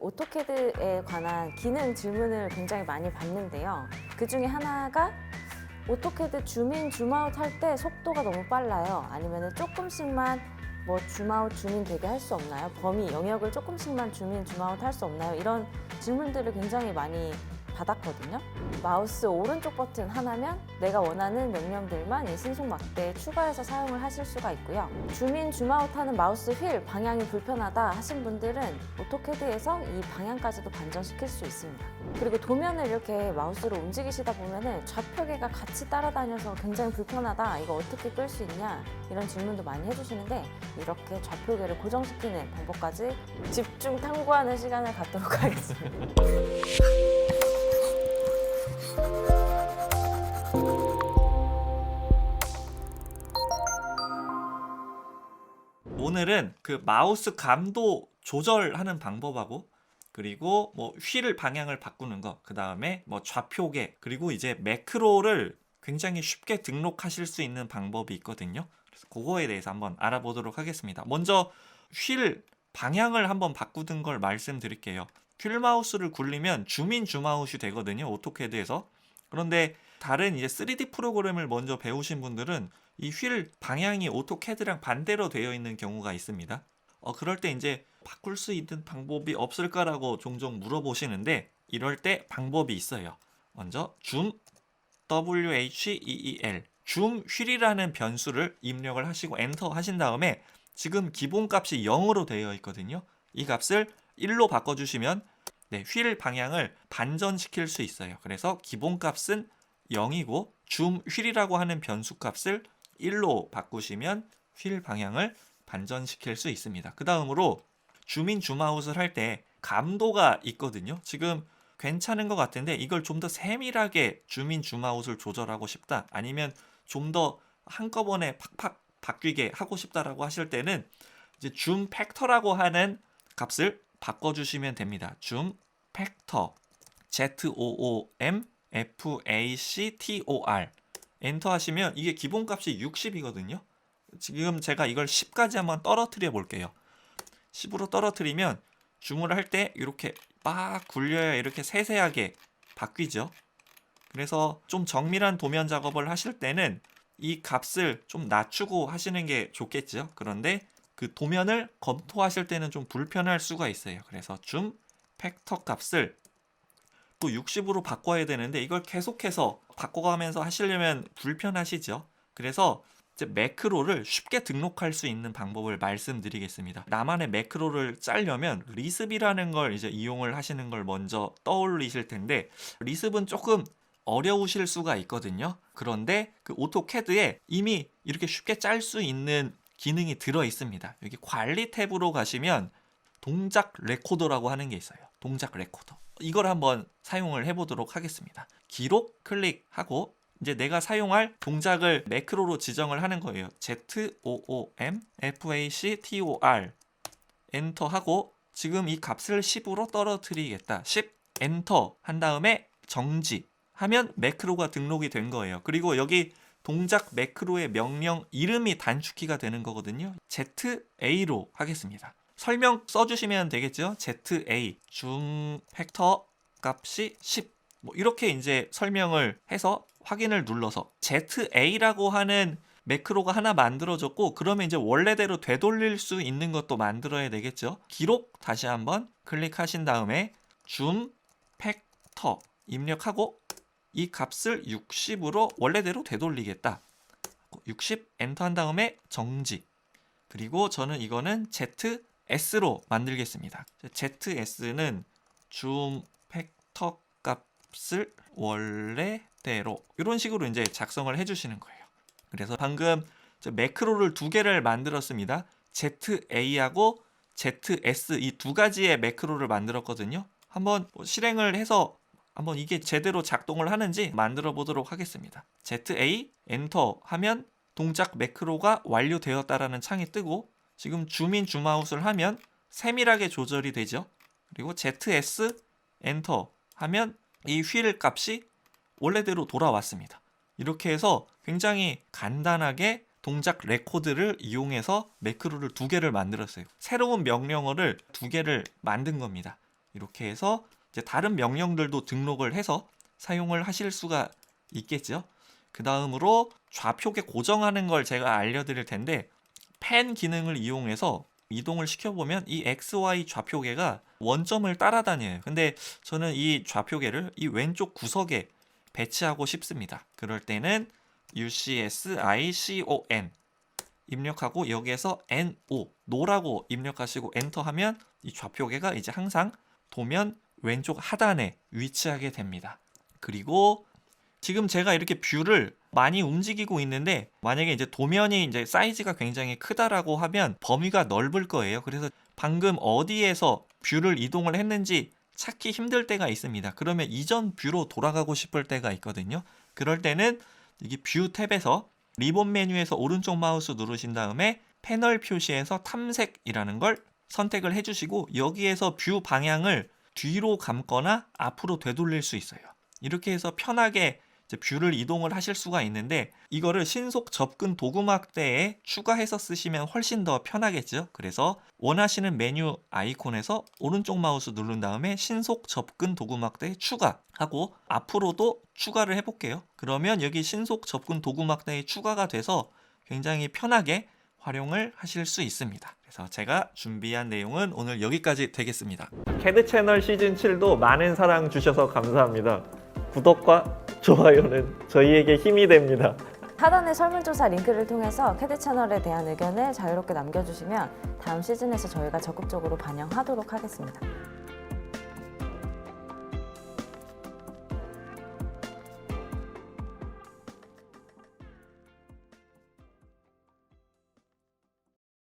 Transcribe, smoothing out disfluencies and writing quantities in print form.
오토캐드에 관한 기능 질문을 굉장히 많이 받는데요. 그 중에 하나가 오토캐드 줌인 줌아웃 할 때 속도가 너무 빨라요. 아니면 조금씩만 뭐 줌아웃 줌인 되게 할 수 없나요? 범위 영역을 조금씩만 줌인 줌아웃 할 수 없나요? 이런 질문들을 굉장히 많이 받았거든요. 마우스 오른쪽 버튼 하나면 내가 원하는 명령들만 이 신속 막대에 추가해서 사용을 하실 수가 있고요. 줌인 줌아웃 하는 마우스 휠 방향이 불편하다 하신 분들은 오토캐드에서 이 방향까지도 반전시킬 수 있습니다. 그리고 도면을 이렇게 마우스로 움직이시다 보면은 좌표계가 같이 따라다녀서 굉장히 불편하다. 이거 어떻게 끌 수 있냐? 이런 질문도 많이 해주시는데 이렇게 좌표계를 고정시키는 방법까지 집중 탐구하는 시간을 갖도록 하겠습니다. 오늘은 그 마우스 감도 조절하는 방법하고 그리고 뭐 휠 방향을 바꾸는 거, 그 다음에 뭐 좌표계, 그리고 이제 매크로를 굉장히 쉽게 등록하실 수 있는 방법이 있거든요. 그래서 그거에 대해서 한번 알아보도록 하겠습니다. 먼저 휠 방향을 한번 바꾸는 걸 말씀드릴게요. 휠 마우스를 굴리면 줌인 줌아웃이 되거든요, 오토캐드에서. 그런데 다른 이제 3D 프로그램을 먼저 배우신 분들은 이 휠 방향이 오토캐드랑 반대로 되어 있는 경우가 있습니다. 그럴 때 이제 바꿀 수 있는 방법이 없을까라고 종종 물어보시는데 이럴 때 방법이 있어요. 먼저 줌 WHEEL 줌 휠이라는 변수를 입력을 하시고 엔터 하신 다음에 지금 기본값이 0으로 되어 있거든요. 이 값을 1로 바꿔주시면 휠 방향을 반전시킬 수 있어요. 그래서 기본값은 0이고 줌 휠이라고 하는 변수 값을 1로 바꾸시면 휠 방향을 반전시킬 수 있습니다. 그 다음으로 줌인 줌아웃을 할 때 감도가 있거든요. 지금 괜찮은 것 같은데 이걸 좀 더 세밀하게 줌인 줌아웃을 조절하고 싶다, 아니면 좀 더 한꺼번에 팍팍 바뀌게 하고 싶다라고 하실 때는 이제 줌 팩터라고 하는 값을 바꿔주시면 됩니다. 줌 팩터 ZOOM FACTOR 엔터 하시면 이게 기본값이 60이거든요. 지금 제가 이걸 10까지 한번 떨어뜨려 볼게요. 10으로 떨어뜨리면 줌을 할 때 이렇게 막 굴려야 이렇게 세세하게 바뀌죠. 그래서 좀 정밀한 도면 작업을 하실 때는 이 값을 좀 낮추고 하시는 게 좋겠죠. 그런데 그 도면을 검토하실 때는 좀 불편할 수가 있어요. 그래서 줌 팩터 값을 또 60으로 바꿔야 되는데 이걸 계속해서 바꿔가면서 하시려면 불편하시죠. 그래서 이제 매크로를 쉽게 등록할 수 있는 방법을 말씀드리겠습니다. 나만의 매크로를 짜려면 리습이라는 걸 이제 이용을 하시는 걸 먼저 떠올리실 텐데 리습은 조금 어려우실 수가 있거든요. 그런데 그 오토캐드에 이미 이렇게 쉽게 짤 수 있는 기능이 들어 있습니다. 여기 관리 탭으로 가시면 동작 레코더라고 하는 게 있어요. 동작 레코더. 이걸 한번 사용을 해보도록 하겠습니다. 기록 클릭하고 이제 내가 사용할 동작을 매크로로 지정을 하는 거예요. ZOOM FACTOR 엔터하고 지금 이 값을 10으로 떨어뜨리겠다. 10 엔터 한 다음에 정지 하면 매크로가 등록이 된 거예요. 그리고 여기 동작 매크로의 명령 이름이 단축키가 되는 거거든요. ZA로 하겠습니다. 설명 써주시면 되겠죠. ZA 줌 팩터 값이 10 뭐 이렇게 이제 설명을 해서 확인을 눌러서 ZA라고 하는 매크로가 하나 만들어졌고 그러면 이제 원래대로 되돌릴 수 있는 것도 만들어야 되겠죠. 기록 다시 한번 클릭하신 다음에 줌 팩터 입력하고 이 값을 60으로 원래대로 되돌리겠다. 60 엔터 한 다음에 정지. 그리고 저는 이거는 ZS로 만들겠습니다. ZS는 줌 팩터 값을 원래대로 이런 식으로 이제 작성을 해주시는 거예요. 그래서 방금 매크로를 두 개를 만들었습니다. ZA하고 ZS 이 두 가지의 매크로를 만들었거든요. 한번 실행을 해서 한번 이게 제대로 작동을 하는지 만들어 보도록 하겠습니다. ZA 엔터 하면 동작 매크로가 완료되었다라는 창이 뜨고 지금 줌인 줌아웃을 하면 세밀하게 조절이 되죠. 그리고 ZS 엔터 하면 이 휠 값이 원래대로 돌아왔습니다. 이렇게 해서 굉장히 간단하게 동작 레코드를 이용해서 매크로를 두 개를 만들었어요. 새로운 명령어를 두 개를 만든 겁니다. 이렇게 해서 이제 다른 명령들도 등록을 해서 사용을 하실 수가 있겠죠. 그 다음으로 좌표계 고정하는 걸 제가 알려드릴 텐데 펜 기능을 이용해서 이동을 시켜보면 이 XY 좌표계가 원점을 따라다녀요. 근데 저는 이 좌표계를 이 왼쪽 구석에 배치하고 싶습니다. 그럴 때는 UCSICON 입력하고 여기에서 NO 노라고 입력하시고 엔터하면 이 좌표계가 이제 항상 도면 왼쪽 하단에 위치하게 됩니다. 그리고 지금 제가 이렇게 뷰를 많이 움직이고 있는데 만약에 이제 도면이 이제 사이즈가 굉장히 크다라고 하면 범위가 넓을 거예요. 그래서 방금 어디에서 뷰를 이동을 했는지 찾기 힘들 때가 있습니다. 그러면 이전 뷰로 돌아가고 싶을 때가 있거든요. 그럴 때는 여기 뷰 탭에서 리본 메뉴에서 오른쪽 마우스 누르신 다음에 패널 표시에서 탐색이라는 걸 선택을 해주시고 여기에서 뷰 방향을 뒤로 감거나 앞으로 되돌릴 수 있어요. 이렇게 해서 편하게 이제 뷰를 이동을 하실 수가 있는데 이거를 신속 접근 도구막대에 추가해서 쓰시면 훨씬 더 편하겠죠. 그래서 원하시는 메뉴 아이콘에서 오른쪽 마우스 누른 다음에 신속 접근 도구막대에 추가하고 앞으로도 추가를 해볼게요. 그러면 여기 신속 접근 도구막대에 추가가 돼서 굉장히 편하게 활용을 하실 수 있습니다. 그래서 제가 준비한 내용은 오늘 여기까지 되겠습니다. 캐드 채널 시즌 7도 많은 사랑 주셔서 감사합니다. 구독과 좋아요는 저희에게 힘이 됩니다. 하단의 설문조사 링크를 통해서 캐드 채널에 대한 의견을 자유롭게 남겨주시면 다음 시즌에서 저희가 적극적으로 반영하도록 하겠습니다.